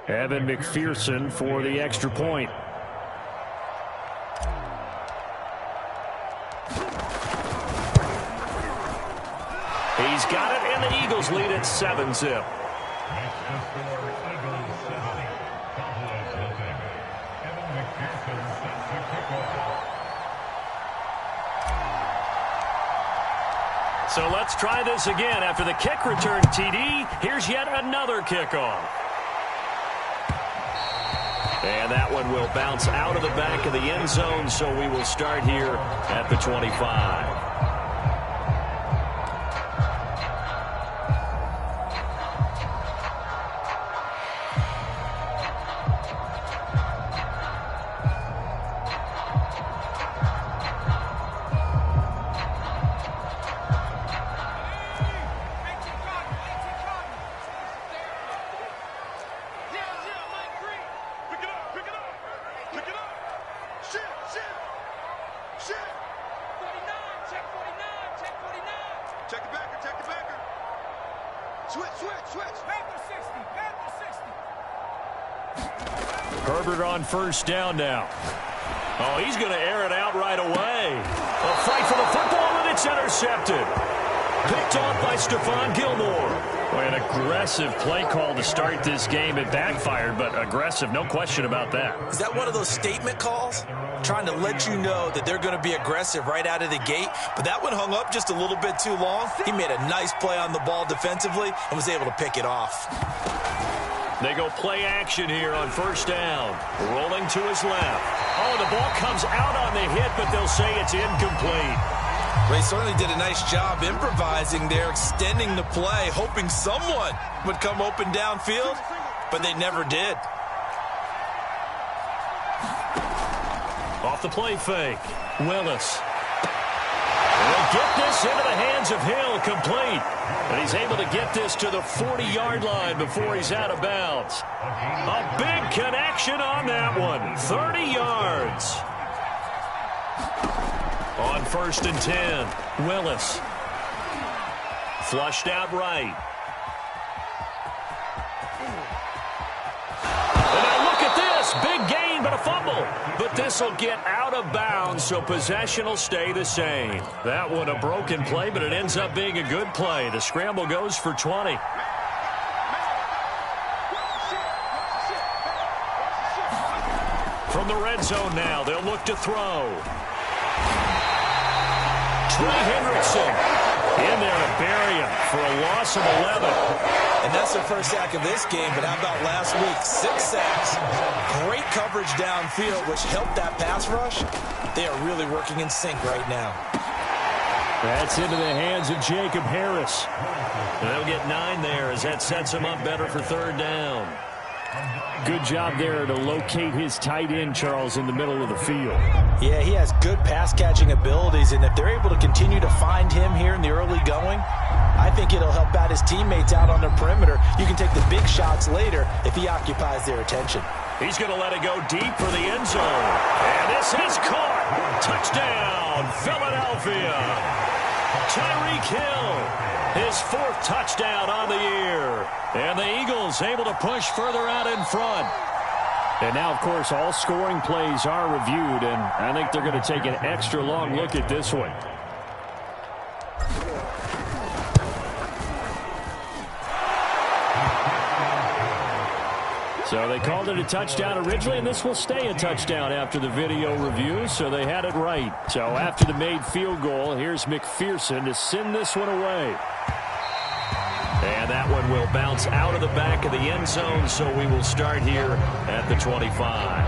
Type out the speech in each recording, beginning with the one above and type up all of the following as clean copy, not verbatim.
Evan McPherson for the extra point. He's got it, and the Eagles lead at 7-zip. So let's try this again. After the kick return TD, here's yet another kickoff. And that one will bounce out of the back of the end zone, so we will start here at the 25. Herbert on first down now. Oh, he's going to air it out right away. A fight for the football, and it's intercepted. Picked off by Stephon Gilmore. Boy, an aggressive play call to start this game. It backfired, but aggressive, no question about that. Is that one of those statement calls? Trying to let you know that they're going to be aggressive right out of the gate, but that one hung up just a little bit too long. He made a nice play on the ball defensively and was able to pick it off. They go play action here on first down. Rolling to his left. Oh, the ball comes out on the hit, but they'll say it's incomplete. They certainly did a nice job improvising there, extending the play, hoping someone would come open downfield, but they never did. Off the play fake. Willis. Will get this into the hands of Hill, complete. And he's able to get this to the 40-yard line before he's out of bounds. A big connection on that one. 30 yards. On first and 10, Willis. Flushed out right. And now look at this. Big gain, but a fumble. But this will get out of bounds, so possession will stay the same. That one a broken play, but it ends up being a good play. The scramble goes for 20. From the red zone now, they'll look to throw. Trey Hendrickson in there to bury him for a loss of 11. And that's their first sack of this game, but how about last week? 6 sacks, great coverage downfield, which helped that pass rush. They are really working in sync right now. That's into the hands of Jacob Harris. And they'll get 9 there as that sets him up better for third down. Good job there to locate his tight end, Charles, in the middle of the field. Yeah, he has good pass-catching abilities, and if they're able to continue to find him here in the early going, I think it'll help out his teammates out on the perimeter. You can take the big shots later if he occupies their attention. He's going to let it go deep for the end zone. And this is caught. Touchdown, Philadelphia. Tyreek Hill, his 4th touchdown on the year. And the Eagles able to push further out in front. And now, of course, all scoring plays are reviewed, and I think they're going to take an extra long look at this one. So they called it a touchdown originally, and this will stay a touchdown after the video review, so they had it right. So after the made field goal, here's McPherson to send this one away. And that one will bounce out of the back of the end zone, so we will start here at the 25.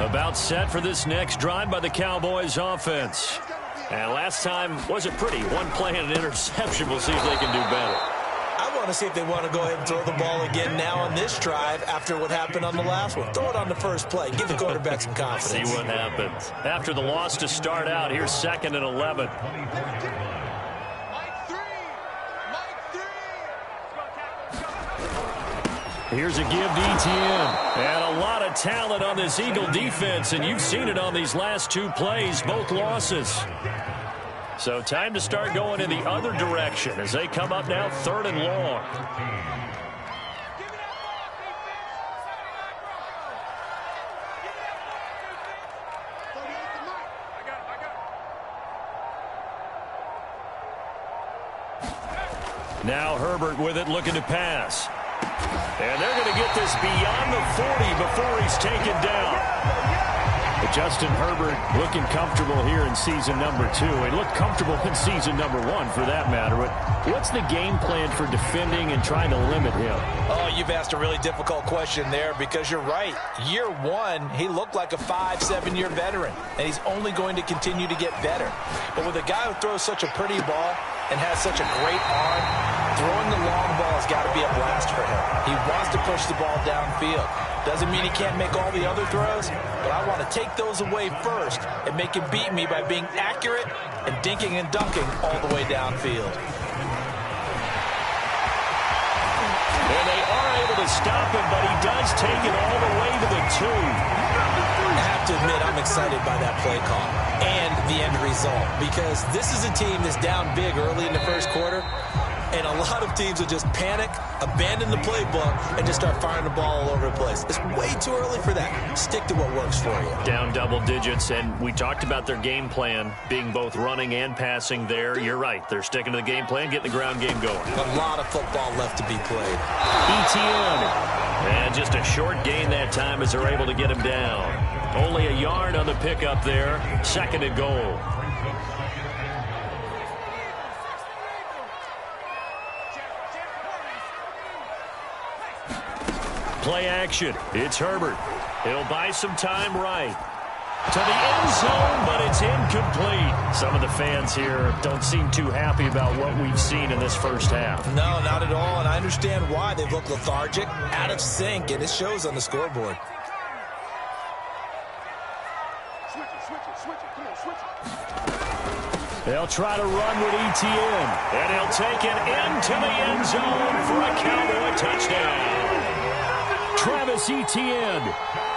About set for this next drive by the Cowboys offense. And last time wasn't pretty. One play and an interception. We'll see if they can do better. I want to see if they want to go ahead and throw the ball again now on this drive after what happened on the last one. Throw it on the first play. Give the quarterback some confidence. See what happens. After the loss to start out, here's 2nd and 11. Here's a give to Etienne. And a lot of talent on this Eagle defense, and you've seen it on these last 2 plays, both losses. So time to start going in the other direction as they come up now 3rd and long. Now Herbert with it, looking to pass. And they're going to get this beyond the 40 before he's taken down. But Justin Herbert looking comfortable here in season number 2. He looked comfortable in season number 1 for that matter. But what's the game plan for defending and trying to limit him? Oh, you've asked a really difficult question there because you're right. Year 1, he looked like a 5-7-year veteran, and he's only going to continue to get better. But with a guy who throws such a pretty ball and has such a great arm, throwing the long ball has got to be a blast for him. He wants to push the ball downfield. Doesn't mean he can't make all the other throws, but I want to take those away first and make him beat me by being accurate and dinking and dunking all the way downfield. And they are able to stop him, but he does take it all the way to the 2. I have to admit, I'm excited by that play call and the end result because this is a team that's down big early in the first quarter, and a lot of teams will just panic, abandon the playbook, and just start firing the ball all over the place. It's way too early for that. Stick to what works for you. Down double digits, and we talked about their game plan being both running and passing there. You're right. They're sticking to the game plan, getting the ground game going. A lot of football left to be played. ETN. And just a short gain that time as they're able to get him down. Only a yard on the pickup there. 2nd and goal. Play action. It's Herbert. He'll buy some time right. To the end zone, but it's incomplete. Some of the fans here don't seem too happy about what we've seen in this first half. No, not at all, and I understand why. They look lethargic, out of sync, and it shows on the scoreboard. They'll try to run with ETN, and he'll take it into the end zone for a Cowboy touchdown. Travis Etienne,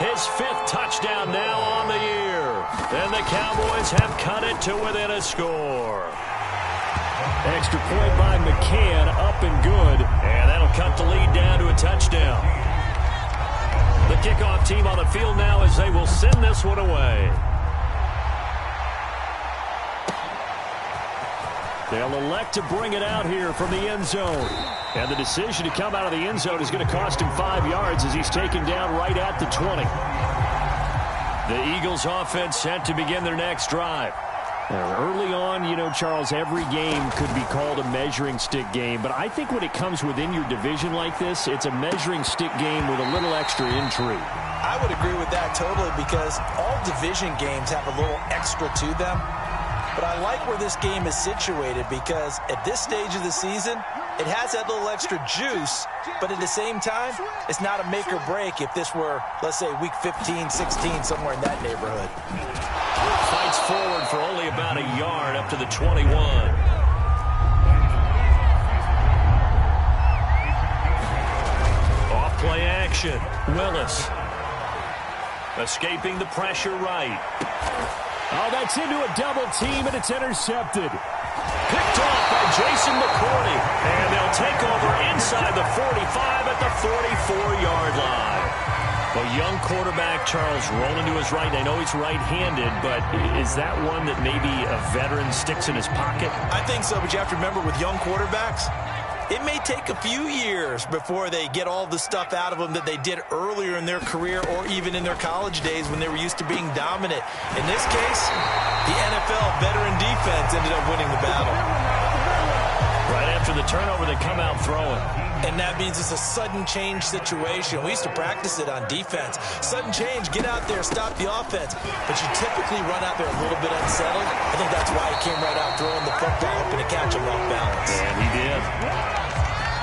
his 5th touchdown now on the year. And the Cowboys have cut it to within a score. Extra point by McCann, up and good. And that'll cut the lead down to a touchdown. The kickoff team on the field now as they will send this one away. They'll elect to bring it out here from the end zone. And the decision to come out of the end zone is going to cost him 5 yards as he's taken down right at the 20. The Eagles offense set to begin their next drive. Early on, you know, Charles, every game could be called a measuring stick game. But I think when it comes within your division like this, it's a measuring stick game with a little extra intrigue. I would agree with that totally because all division games have a little extra to them. But I like where this game is situated because at this stage of the season, it has that little extra juice, but at the same time, it's not a make or break if this were, let's say, week 15, 16, somewhere in that neighborhood. Fights forward for only about a yard up to the 21. Off play action. Willis. Escaping the pressure right. Oh, that's into a double team, and it's intercepted. Picked off by Jason McCourty. And they'll take over inside the 45 at the 44-yard line. Well, young quarterback Charles rolling to his right. I know he's right-handed, but is that one that maybe a veteran sticks in his pocket? I think so, but you have to remember with young quarterbacks, it may take a few years before they get all the stuff out of them that they did earlier in their career or even in their college days when they were used to being dominant. In this case, the NFL veteran defense ended up winning the battle. Right after the turnover, they come out throwing. And that means it's a sudden change situation. We used to practice it on defense. Sudden change, get out there, stop the offense. But you typically run out there a little bit unsettled. I think that's why he came right out throwing the football, hoping to catch him off balance. And he did.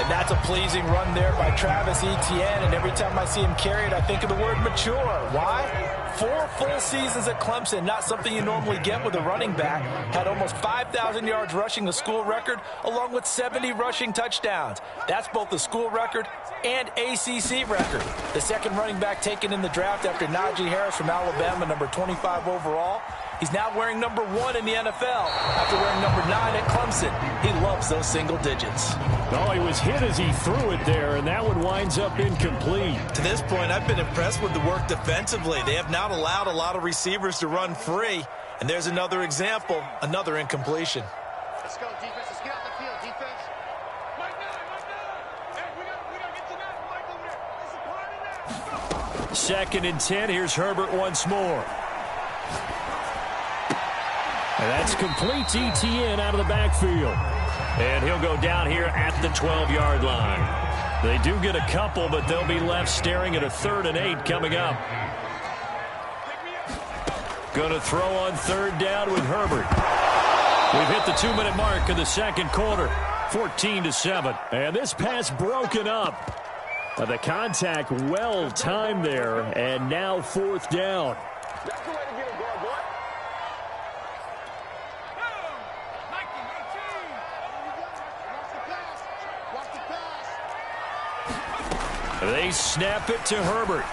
And that's a pleasing run there by Travis Etienne. And every time I see him carry it, I think of the word mature. Why? 4 full seasons at Clemson, not something you normally get with a running back. Had almost 5,000 yards rushing, the school record, along with 70 rushing touchdowns. That's both the school record and ACC record. The second running back taken in the draft after Najee Harris from Alabama, number 25 overall. He's now wearing number 1 in the NFL after wearing number 9 at Clemson. He loves those single digits. Oh, he was hit as he threw it there, and that one winds up incomplete. To this point, I've been impressed with the work defensively. They have not allowed a lot of receivers to run free. And there's another example, another incompletion. Let's go, defense. Let's get out the field, defense. 2nd and 10. Here's Herbert once more. And that's complete to Etienne out of the backfield. And he'll go down here at the 12-yard line. They do get a couple, but they'll be left staring at a 3rd and 8 coming up. Going to throw on 3rd down with Herbert. We've hit the 2-minute mark of the second quarter. 14-7. And this pass broken up. The contact well timed there. And now 4th down. That's the way to get it, boy. They snap it to Herbert.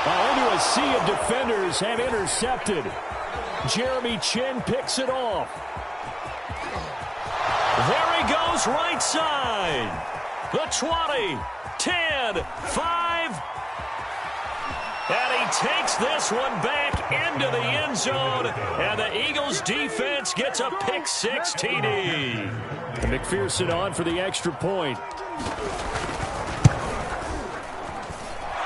Into a sea of defenders and intercepted. Jeremy Chinn picks it off. There he goes right side. The 20, 10, 5. And he takes this one back into the end zone. And the Eagles defense gets a pick-6 TD. And McPherson on for the extra point.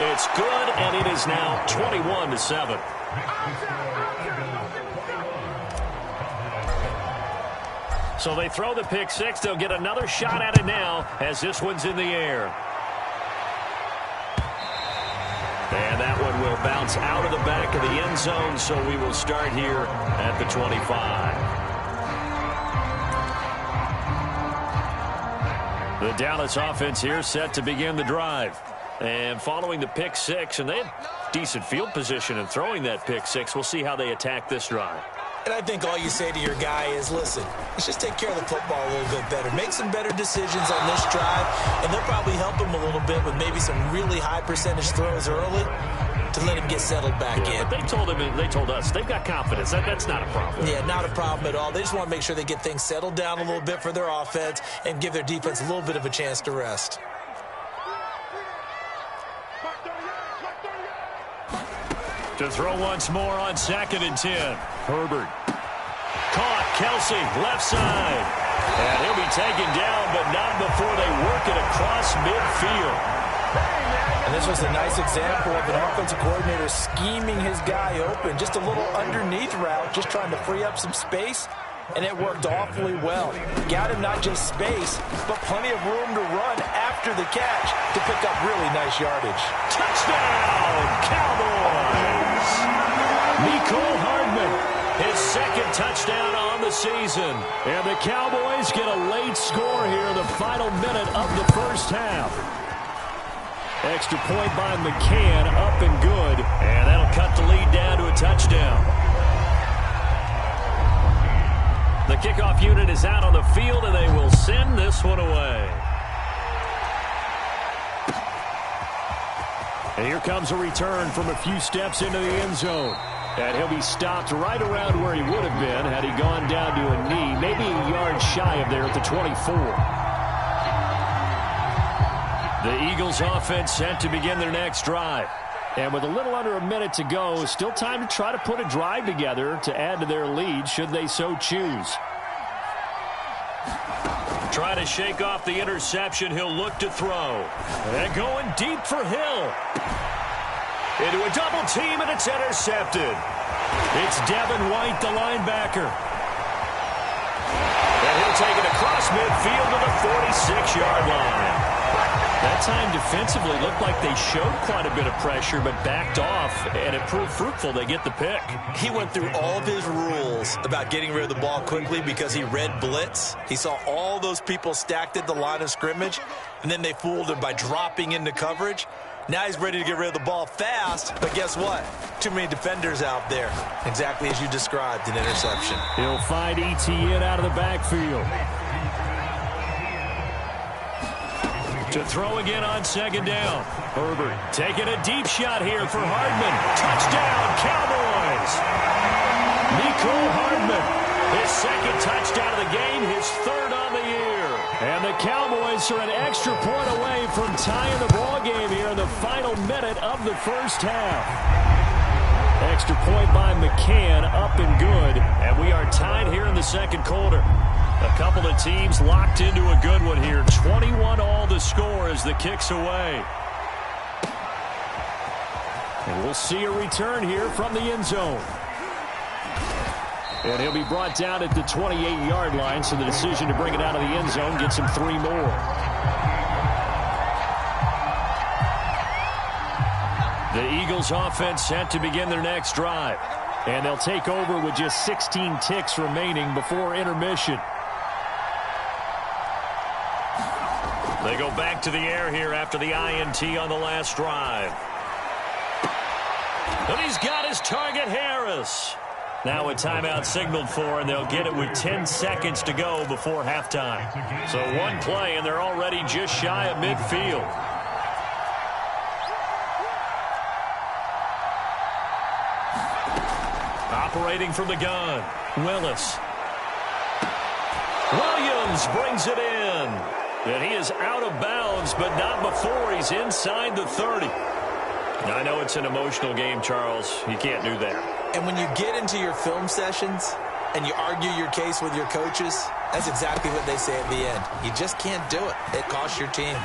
It's good, and it is now 21-7. So they throw the pick-6. They'll get another shot at it now as this one's in the air. And that one will bounce out of the back of the end zone, so we will start here at the 25. The Dallas offense here set to begin the drive. And following the pick-6, and they had decent field position in throwing that pick-6. We'll see how they attack this drive. And I think all you say to your guy is, listen, let's just take care of the football a little bit better. Make some better decisions on this drive, and they'll probably help him a little bit with maybe some really high percentage throws early to let him get settled back in. But they told us, they've got confidence. That's not a problem. Yeah, not a problem at all. They just want to make sure they get things settled down a little bit for their offense and give their defense a little bit of a chance to rest. To throw once more on 2nd and 10. Herbert. Caught. Kelsey, left side. And he'll be taken down, but not before they work it across midfield. And this was a nice example of an offensive coordinator scheming his guy open. Just a little underneath route, just trying to free up some space. And it worked awfully well. Got him not just space, but plenty of room to run after the catch to pick up really nice yardage. Touchdown, Cowboys! Mecole Hardman, his 2nd touchdown on the season. And the Cowboys get a late score here in the final minute of the first half. Extra point by McCann, up and good. And that'll cut the lead down to a touchdown. The kickoff unit is out on the field, and they will send this one away. And here comes a return from a few steps into the end zone. And he'll be stopped right around where he would have been had he gone down to a knee, maybe a yard shy of there at the 24. The Eagles offense set to begin their next drive. And with a little under a minute to go, still time to try to put a drive together to add to their lead should they so choose. Try to shake off the interception. He'll look to throw. And going deep for Hill. Into a double team, and it's intercepted. It's Devin White, the linebacker. And he'll take it across midfield to the 46-yard line. That time defensively looked like they showed quite a bit of pressure but backed off, and it proved fruitful. They get the pick. He went through all of his rules about getting rid of the ball quickly because he read blitz. He saw all those people stacked at the line of scrimmage, and then they fooled him by dropping into coverage. Now he's ready to get rid of the ball fast, but guess what? Too many defenders out there. Exactly as you described, an interception. He'll find Etienne out of the backfield. To throw again on 2nd down. Herbert taking a deep shot here for Hardman. Touchdown, Cowboys! Mecole Hardman, his 2nd touchdown of the game, his 3rd on the year. And the Cowboys are an extra point away from tying the ball game here in the final minute of the first half. Extra point by McCann, up and good. And we are tied here in the second quarter. A couple of teams locked into a good one here. 21 all the score as the kick's away. And we'll see a return here from the end zone. And he'll be brought down at the 28-yard line, so the decision to bring it out of the end zone gets him 3 more. The Eagles offense set to begin their next drive. And they'll take over with just 16 ticks remaining before intermission. They go back to the air here after the INT on the last drive. And he's got his target, Harris. Now a timeout signaled for, and they'll get it with 10 seconds to go before halftime. So one play, and they're already just shy of midfield. Operating from the gun, Willis. Williams brings it in. And he is out of bounds, but not before he's inside the 30. Now, I know it's an emotional game, Charles. You can't do that. And when you get into your film sessions and you argue your case with your coaches, that's exactly what they say at the end. You just can't do it. It costs your team.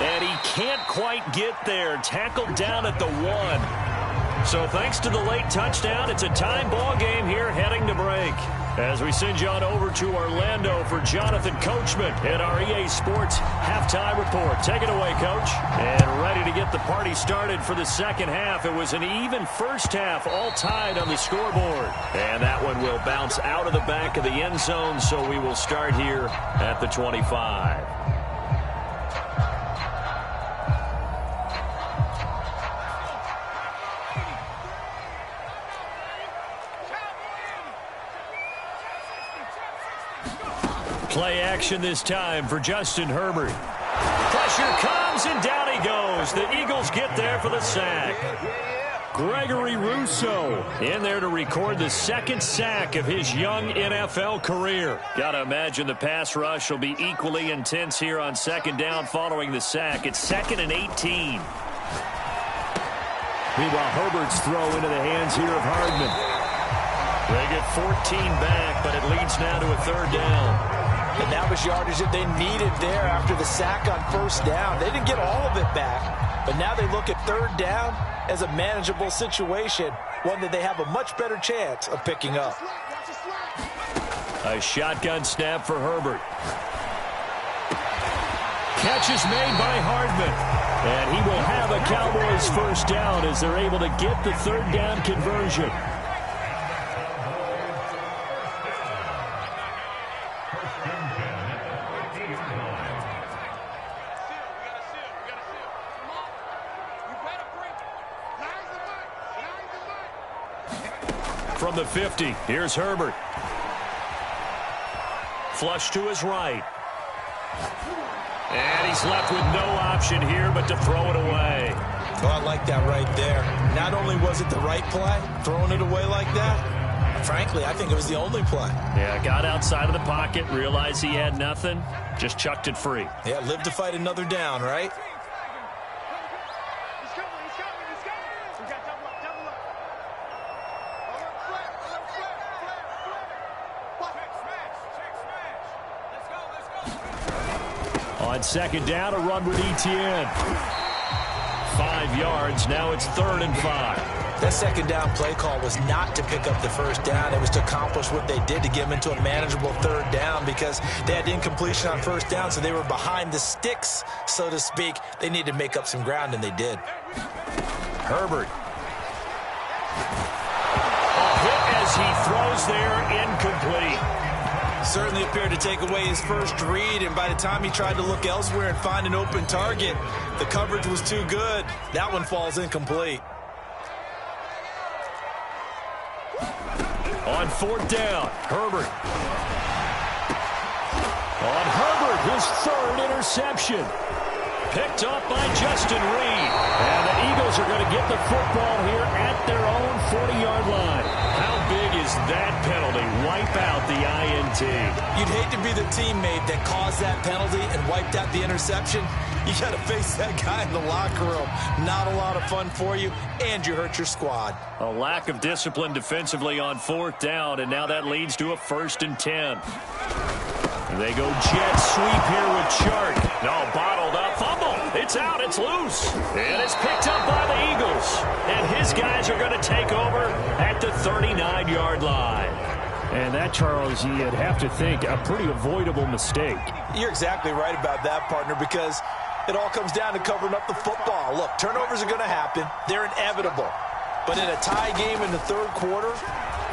And he can't quite get there. Tackled down at the 1. So thanks to the late touchdown, it's a tie ball game here heading to break. As we send you on over to Orlando for Jonathan Coachman at our EA Sports Halftime Report. Take it away, Coach. And ready to get the party started for the second half. It was an even first half, all tied on the scoreboard. And that one will bounce out of the back of the end zone, so we will start here at the 25. Play action this time for Justin Herbert. Pressure comes, and down he goes. The Eagles get there for the sack. Gregory Rousseau in there to record the second sack of his young NFL career. Got to imagine the pass rush will be equally intense here on second down following the sack. It's 2nd and 18. Meanwhile, Herbert's throw into the hands here of Hardman. They get 14 back, but it leads now to a 3rd down. And that was yardage that they needed there after the sack on 1st down. They didn't get all of it back, but now they look at 3rd down as a manageable situation, one that they have a much better chance of picking up. A shotgun snap for Herbert. Catch is made by Hardman. And he will have a Cowboys 1st down as they're able to get the 3rd down conversion. From the 50, here's Herbert. Flush to his right. And he's left with no option here but to throw it away. Oh, I like that right there. Not only was it the right play, throwing it away like that, frankly, I think it was the only play. Yeah, got outside of the pocket, realized he had nothing, just chucked it free. Yeah, live to fight another down, right? On 2nd down, a run with Etienne. 5 yards. Now it's 3rd and 5. That 2nd down play call was not to pick up the 1st down. It was to accomplish what they did to get them into a manageable 3rd down because they had incompletion on 1st down, so they were behind the sticks, so to speak. They needed to make up some ground, and they did. Herbert. A hit as he throws there, incomplete. Certainly appeared to take away his first read, and by the time he tried to look elsewhere and find an open target, the coverage was too good. That one falls incomplete. On 4th down, Herbert. On Herbert, his 3rd interception. Picked up by Justin Reed. And the Eagles are going to get the football here at their own 40-yard line. How big is that penalty? Wipe out the INT. You'd hate to be the teammate that caused that penalty and wiped out the interception. You got to face that guy in the locker room. Not a lot of fun for you, and you hurt your squad. A lack of discipline defensively on 4th down, and now that leads to a 1st and 10. They go jet sweep here with Chark. No, bottled up. Fumble. It's out. It's loose. And it's picked up by the Eagles. guys are going to take over at the 39-yard line. And that, Charles, you'd have to think a pretty avoidable mistake. You're exactly right about that, partner, because it all comes down to covering up the football. Look, turnovers are going to happen. They're inevitable. But in a tie game in the third quarter,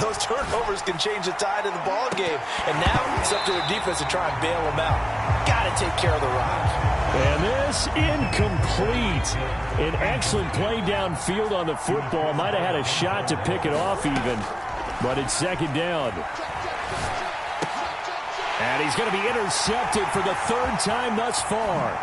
those turnovers can change the tide of the ball game. And now it's up to their defense to try and bail them out. Got to take care of the rock. And this incomplete. An excellent play downfield on the football. Might have had a shot to pick it off even. But it's second down. And he's going to be intercepted for the third time thus far.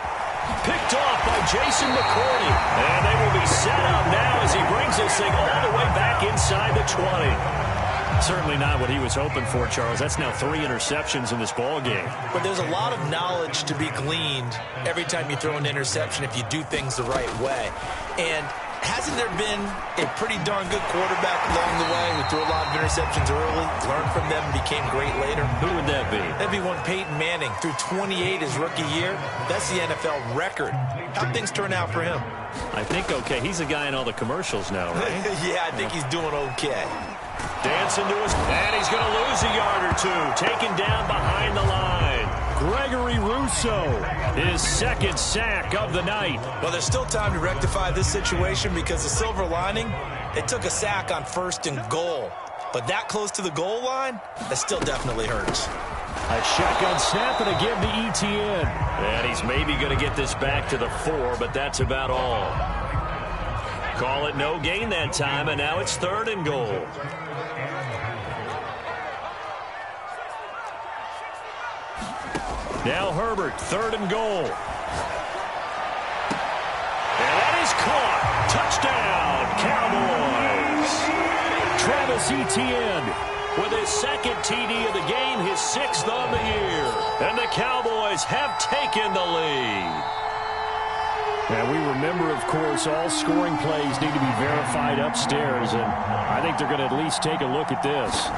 Picked off by Jason McCourty. And they will be set up now as he brings this thing all the way back inside the 20. Certainly not what he was hoping for, Charles. That's now 3 interceptions in this ball game. But there's a lot of knowledge to be gleaned every time you throw an interception if you do things the right way. And hasn't there been a pretty darn good quarterback along the way who threw a lot of interceptions early, learned from them, and became great later? Who would that be? That'd be one Peyton Manning. Threw 28 his rookie year. That's the NFL record. How'd things turn out for him? I think okay. He's a guy in all the commercials now, right? Yeah, I think he's doing okay. Dancing to his... And he's going to lose a yard or two. Taken down behind the line. Gregory Rousseau, his second sack of the night. Well, there's still time to rectify this situation because the silver lining, they took a sack on 1st and goal. But that close to the goal line, that still definitely hurts. A shotgun snap and again to Etienne. And he's maybe going to get this back to the 4, but that's about all. Call it no gain that time, and now it's 3rd and goal. Now Herbert, 3rd and goal. And that is caught. Touchdown, Cowboys. Travis Etienne with his 2nd TD of the game, his 6th on the year. And the Cowboys have taken the lead. And we remember, of course, all scoring plays need to be verified upstairs, and I think they're going to at least take a look at this.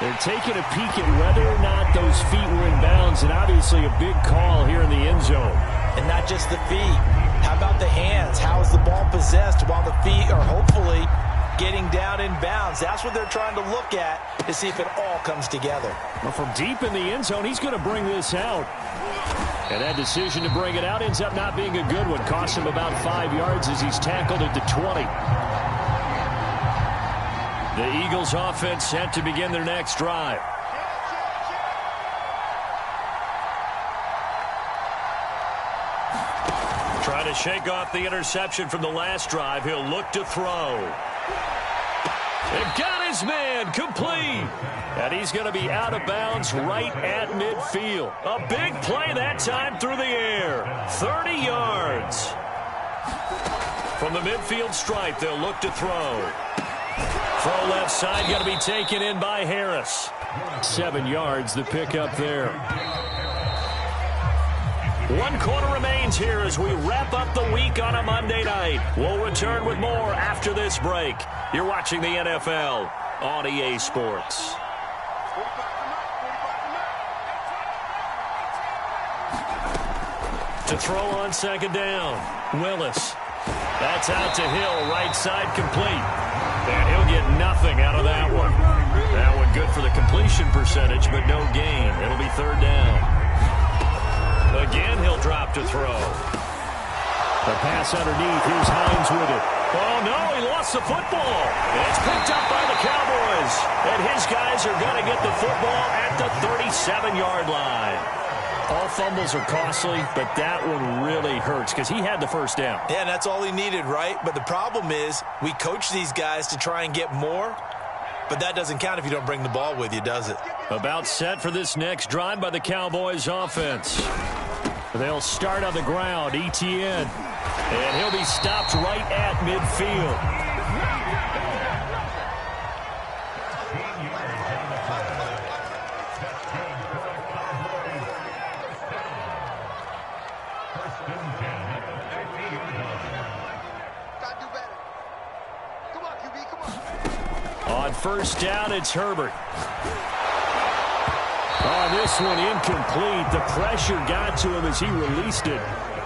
They're taking a peek at whether or not those feet were in bounds, and obviously a big call here in the end zone. And not just the feet. How about the hands? How is the ball possessed while the feet are hopefully getting down in bounds? That's what they're trying to look at to see if it all comes together. Well, from deep in the end zone, he's going to bring this out. And that decision to bring it out ends up not being a good one. Costs him about 5 yards as he's tackled at the 20. The Eagles offense set to begin their next drive. Trying to shake off the interception from the last drive. He'll look to throw. They've got his man complete. And he's going to be out of bounds right at midfield. A big play that time through the air. 30 yards. From the midfield stripe, they'll look to throw. Throw left side, going to be taken in by Harris. 7 yards, the pickup there. 1 quarter remains here as we wrap up the week on a Monday night. We'll return with more after this break. You're watching the NFL on EA Sports. To throw on 2nd down, Willis. That's out to Hill, right side complete. And he'll get nothing out of that one. That one good for the completion percentage, but no gain. It'll be 3rd down. Again, he'll drop to throw. The pass underneath. Here's Hines with it. Oh, no, he lost the football. It's picked up by the Cowboys. And his guys are going to get the football at the 37-yard line. All fumbles are costly, but that one really hurts because he had the 1st down. Yeah, and that's all he needed, right? But the problem is we coach these guys to try and get more, but that doesn't count if you don't bring the ball with you, does it? About set for this next drive by the Cowboys offense. They'll start on the ground, Etienne. And he'll be stopped right at midfield. On 1st down, it's Herbert. On this one, incomplete. The pressure got to him as he released it.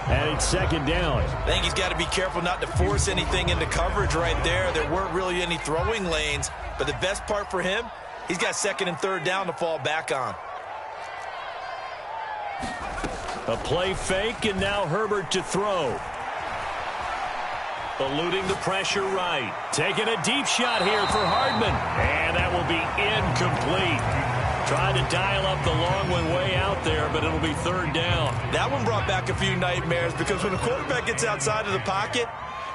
And it's second down. I think he's got to be careful not to force anything into coverage right there. There weren't really any throwing lanes, but the best part for him, he's got second and third down to fall back on. A play fake, and now Herbert to throw. Eluding the pressure right. Taking a deep shot here for Hardman. And that will be incomplete. Trying to dial up the long one way out there, but it'll be third down. That one brought back a few nightmares because when a quarterback gets outside of the pocket,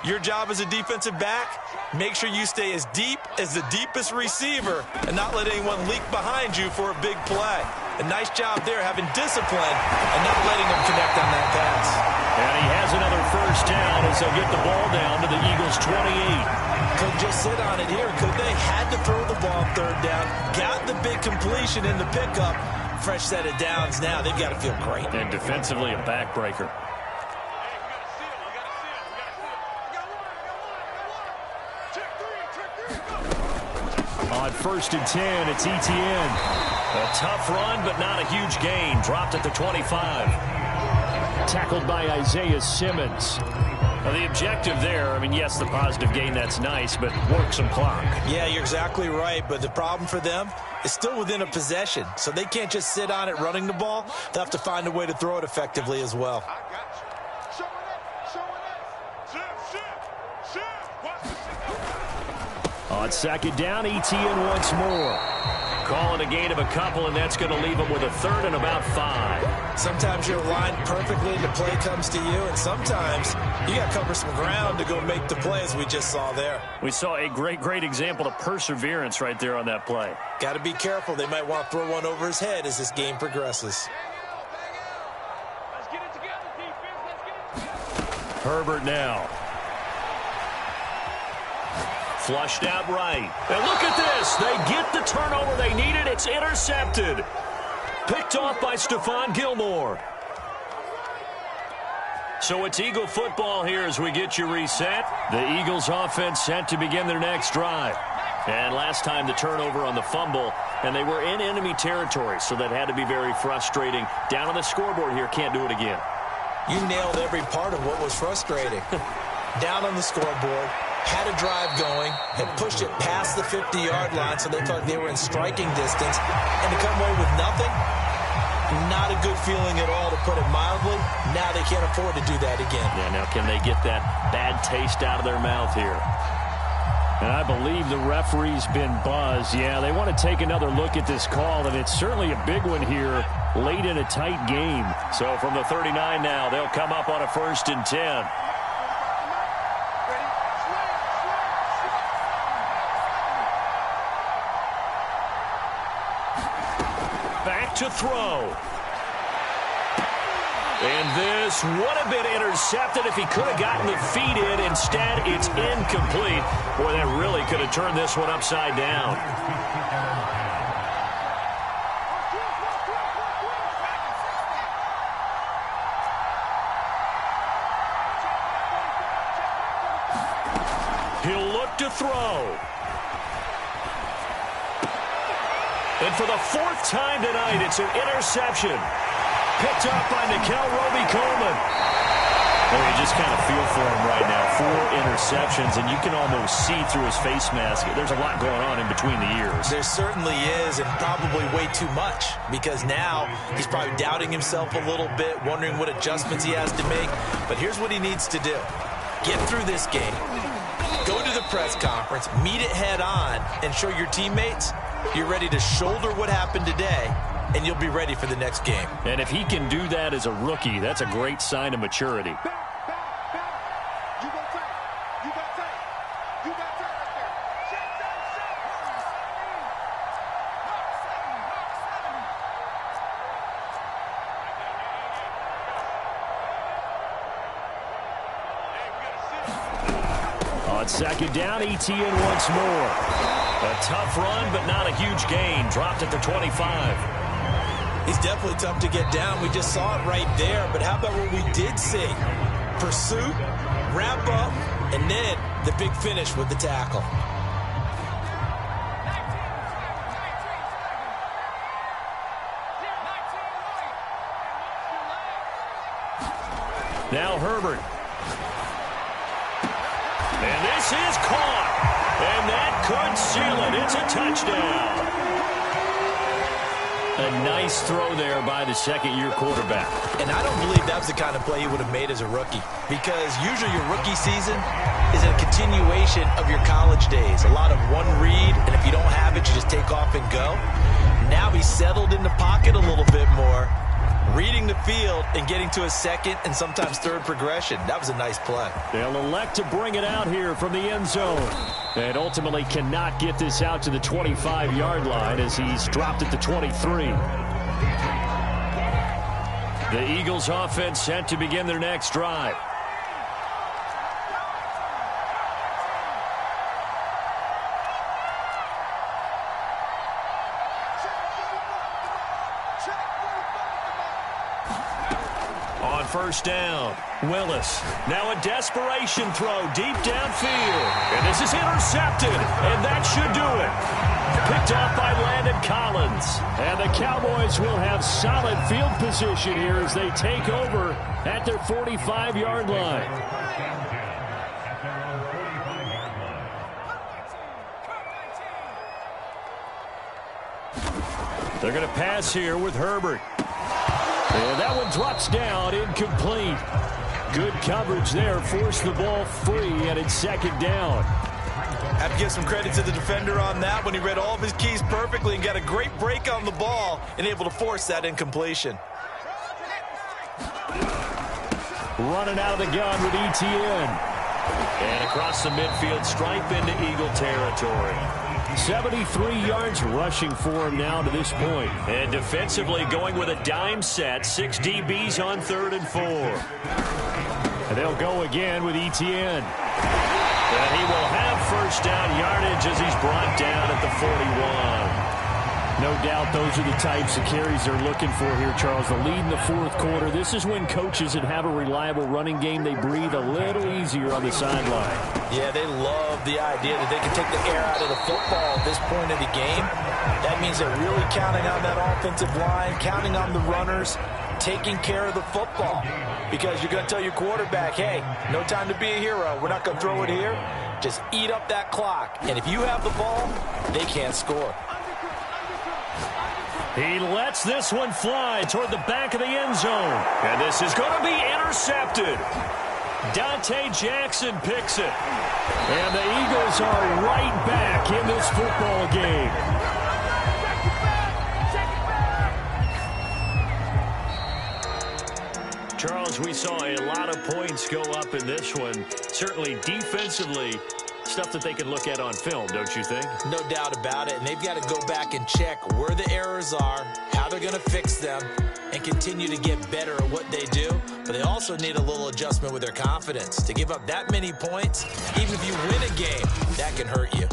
your job as a defensive back, make sure you stay as deep as the deepest receiver and not let anyone leak behind you for a big play. A nice job there having discipline and not letting them connect on that pass. And he has another first down as they'll get the ball down to the Eagles' 28. Could just sit on it here. Could they? Had to throw the ball third down. Got the big completion in the pickup. Fresh set of downs now. They've got to feel great. And defensively, a backbreaker. On first and 10, it's Etienne. A tough run, but not a huge gain. Dropped at the 25. Tackled by Isaiah Simmons. Now, the objective there, I mean, yes, the positive gain, that's nice, but work some clock. Yeah, you're exactly right, but the problem for them is still within a possession, so they can't just sit on it running the ball. They'll have to find a way to throw it effectively as well. On second down, Etienne once more. Calling a gain of a couple, and that's going to leave them with a third and about 5. Sometimes you're aligned perfectly and the play comes to you, and sometimes you got to cover some ground to go make the play, as we just saw there. We saw a great example of perseverance right there on that play. Got to be careful. They might want to throw one over his head as this game progresses. Herbert now. Flushed out right. And look at this. They get the turnover they needed. It's intercepted. Picked off by Stephon Gilmore. So it's Eagle football here as we get you reset. The Eagles offense set to begin their next drive. And last time the turnover on the fumble, and they were in enemy territory, so that had to be very frustrating. Down on the scoreboard here, can't do it again. You nailed every part of what was frustrating. Down on the scoreboard, had a drive going, had pushed it past the 50-yard line so they thought they were in striking distance, and to come away with nothing, not a good feeling at all, to put it mildly. Now they can't afford to do that again. Yeah, now can they get that bad taste out of their mouth here? And I believe the referee's been buzzed. Yeah, they want to take another look at this call, and it's certainly a big one here late in a tight game. So from the 39 now, they'll come up on a first and 10. Back to throw. And this would have been intercepted if he could have gotten the feet in. Instead, it's incomplete. Boy, that really could have turned this one upside down. He'll look to throw. And for the 4th time tonight, it's an interception. Picked up by Nickell Robey-Coleman. Well, you just kind of feel for him right now. 4 interceptions, and you can almost see through his face mask. There's a lot going on in between the ears. There certainly is, and probably way too much, because now he's probably doubting himself a little bit, wondering what adjustments he has to make. But here's what he needs to do. Get through this game. Go to the press conference, meet it head on, and show your teammates you're ready to shoulder what happened today, and you'll be ready for the next game. And if he can do that as a rookie, that's a great sign of maturity. On second down, Etienne once more. A tough run, but not a huge gain. Dropped at the 25. He's definitely tough to get down. We just saw it right there. But how about what we did see? Pursuit, wrap up, and then the big finish with the tackle. Now Herbert. And this is caught. And that could seal it. It's a touchdown. A nice throw there by the second-year quarterback. And I don't believe that was the kind of play he would have made as a rookie, because usually your rookie season is a continuation of your college days. A lot of one read, and if you don't have it, you just take off and go. Now he's settled in the pocket a little bit more, reading the field and getting to a second and sometimes third progression. That was a nice play. They'll elect to bring it out here from the end zone. And ultimately cannot get this out to the 25-yard line as he's dropped at the 23. The Eagles offense set to begin their next drive. First down. Willis. Now a desperation throw deep downfield. And this is intercepted. And that should do it. Picked off by Landon Collins. And the Cowboys will have solid field position here as they take over at their 45-yard line. They're going to pass here with Herbert. And that one drops down, incomplete. Good coverage there, forced the ball free, and it's second down. Have to give some credit to the defender on that when he read all of his keys perfectly and got a great break on the ball and able to force that incompletion. Running out of the gun with Etienne. And across the midfield, stripe into Eagle territory. 73 yards rushing for him now to this point. And defensively going with a dime set. 6 DBs on 3rd and 4. And they'll go again with Etienne. And he will have first down yardage as he's brought down at the 41. No doubt those are the types of carries they're looking for here, Charles. The lead in the fourth quarter. This is when coaches that have a reliable running game, they breathe a little easier on the sideline. Yeah, they love the idea that they can take the air out of the football at this point of the game. That means they're really counting on that offensive line, counting on the runners, taking care of the football. Because you're going to tell your quarterback, hey, no time to be a hero. We're not going to throw it here. Just eat up that clock. And if you have the ball, they can't score. He lets this one fly toward the back of the end zone. And this is going to be intercepted. Dante Jackson picks it. And the Eagles are right back in this football game. Charles, we saw a lot of points go up in this one. Certainly defensively, stuff that they can look at on film, don't you think? No doubt about it. And they've got to go back and check where the errors are, how they're going to fix them, and continue to get better at what they do. But they also need a little adjustment with their confidence. To give up that many points, even if you win a game, that can hurt you.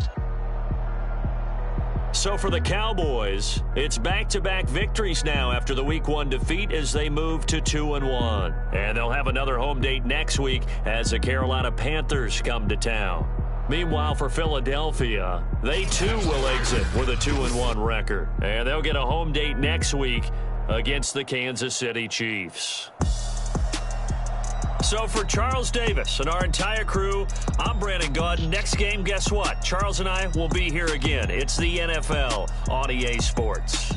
So for the Cowboys, it's back-to-back victories now after the Week 1 defeat as they move to 2-1. And they'll have another home date next week as the Carolina Panthers come to town. Meanwhile, for Philadelphia, they too will exit with a 2-1 record. And they'll get a home date next week against the Kansas City Chiefs. So for Charles Davis and our entire crew, I'm Brandon Gaudin. Next game, guess what? Charles and I will be here again. It's the NFL on EA Sports.